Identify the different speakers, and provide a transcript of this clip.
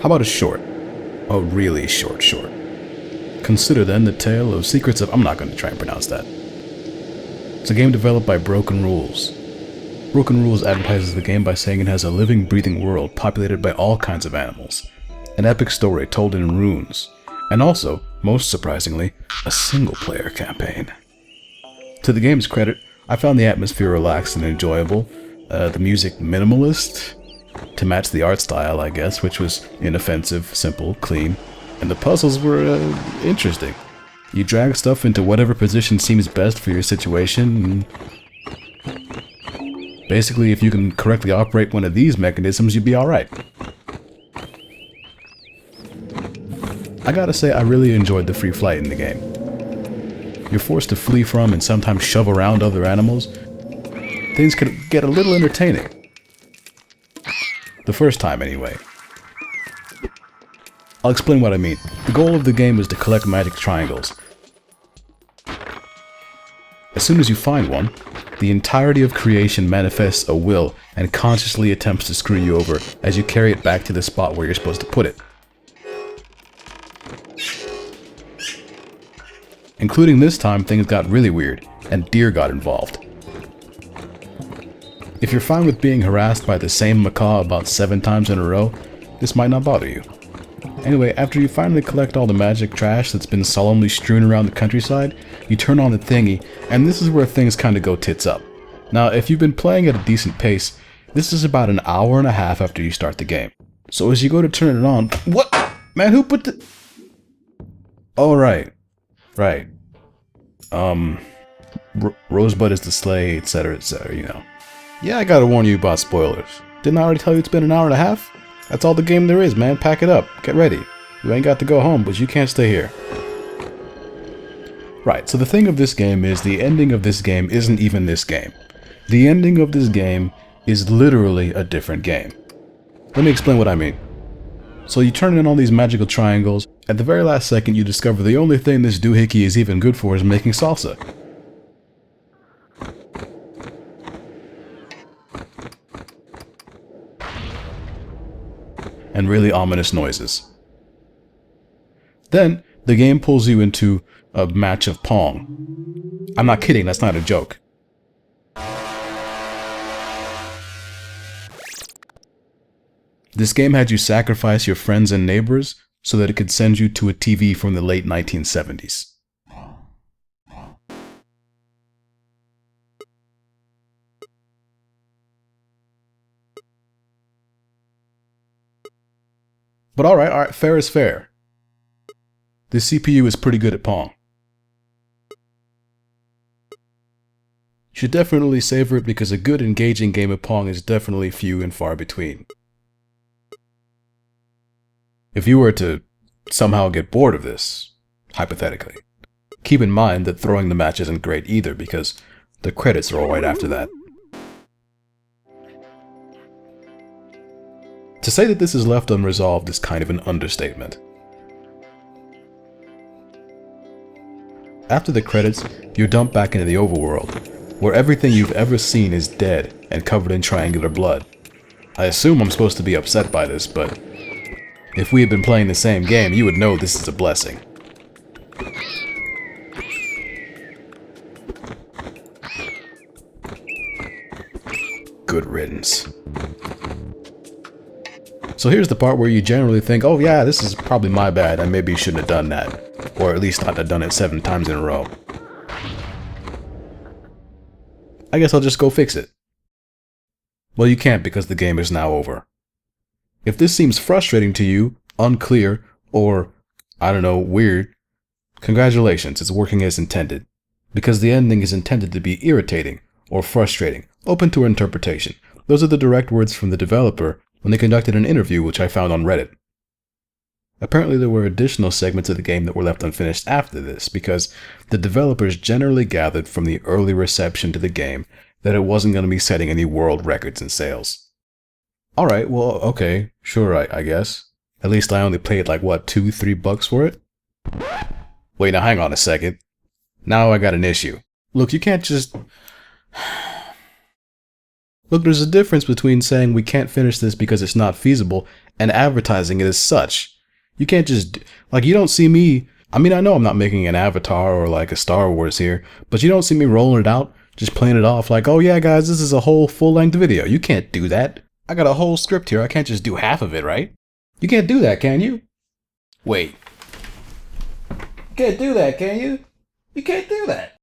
Speaker 1: How about a short? A really short. Consider then the tale of Secrets of... I'm not going to try and pronounce that. It's a game developed by Broken Rules. Broken Rules advertises the game by saying it has a living, breathing world populated by all kinds of animals, an epic story told in runes, and also, most surprisingly, a single-player campaign. To the game's credit, I found the atmosphere relaxed and enjoyable, the music minimalist, to match the art style, I guess, which was inoffensive, simple, clean, and the puzzles were interesting. You drag stuff into whatever position seems best for your situation, and basically if you can correctly operate one of these mechanisms, you'd be alright. I gotta say, I really enjoyed the free flight in the game. You're forced to flee from and sometimes shove around other animals. Things could get a little entertaining. The first time, anyway. I'll explain what I mean. The goal of the game is to collect magic triangles. As soon as you find one, the entirety of creation manifests a will and consciously attempts to screw you over as you carry it back to the spot where you're supposed to put it. Including this time, things got really weird, and deer got involved. If you're fine with being harassed by the same macaw about 7 times in a row, this might not bother you. Anyway, after you finally collect all the magic trash that's been solemnly strewn around the countryside, you turn on the thingy, and this is where things kinda go tits up. Now, if you've been playing at a decent pace, this is about an hour and a half after you start the game. So as you go to turn it on... What? Man, who put the... Oh, right. Right. Rosebud is the sleigh, etc., you know. Yeah, I gotta warn you about spoilers. Didn't I already tell you it's been an hour and a half? That's all the game there is, man. Pack it up. Get ready. You ain't got to go home, but you can't stay here. Right, so the thing of this game is the ending of this game isn't even this game. The ending of this game is literally a different game. Let me explain what I mean. So you turn in all these magical triangles, at the very last second you discover the only thing this doohickey is even good for is making salsa. And really ominous noises. Then, the game pulls you into a match of Pong. I'm not kidding, that's not a joke. This game had you sacrifice your friends and neighbors so that it could send you to a TV from the late 1970s. But alright, fair is fair. The CPU is pretty good at Pong. You should definitely savor it because a good engaging game of Pong is definitely few and far between. If you were to somehow get bored of this, hypothetically, keep in mind that throwing the match isn't great either because the credits are all right after that. To say that this is left unresolved is kind of an understatement. After the credits, you're dumped back into the overworld, where everything you've ever seen is dead and covered in triangular blood. I assume I'm supposed to be upset by this, but if we had been playing the same game, you would know this is a blessing. Good riddance. So here's the part where you generally think, oh yeah, this is probably my bad, I maybe shouldn't have done that. Or at least not have done it 7 times in a row. I guess I'll just go fix it. Well, you can't because the game is now over. If this seems frustrating to you, unclear, or, I don't know, weird, congratulations, it's working as intended. Because the ending is intended to be irritating, or frustrating, open to interpretation. Those are the direct words from the developer when they conducted an interview which I found on Reddit. Apparently there were additional segments of the game that were left unfinished after this, because the developers generally gathered from the early reception to the game that it wasn't going to be setting any world records in sales. Alright, well, okay, sure, I guess. At least I only paid like, what, $2-3 for it? Wait, now hang on a second. Now I got an issue. Look, you can't just... Look, there's a difference between saying we can't finish this because it's not feasible and advertising it as such. You can't just, like, you don't see me. I mean, I know I'm not making an Avatar or like a Star Wars here, but you don't see me rolling it out, just playing it off like, oh yeah, guys, this is a whole full-length video. You can't do that. I got a whole script here. I can't just do half of it, right? You can't do that, can you? Wait. You can't do that, can you? You can't do that.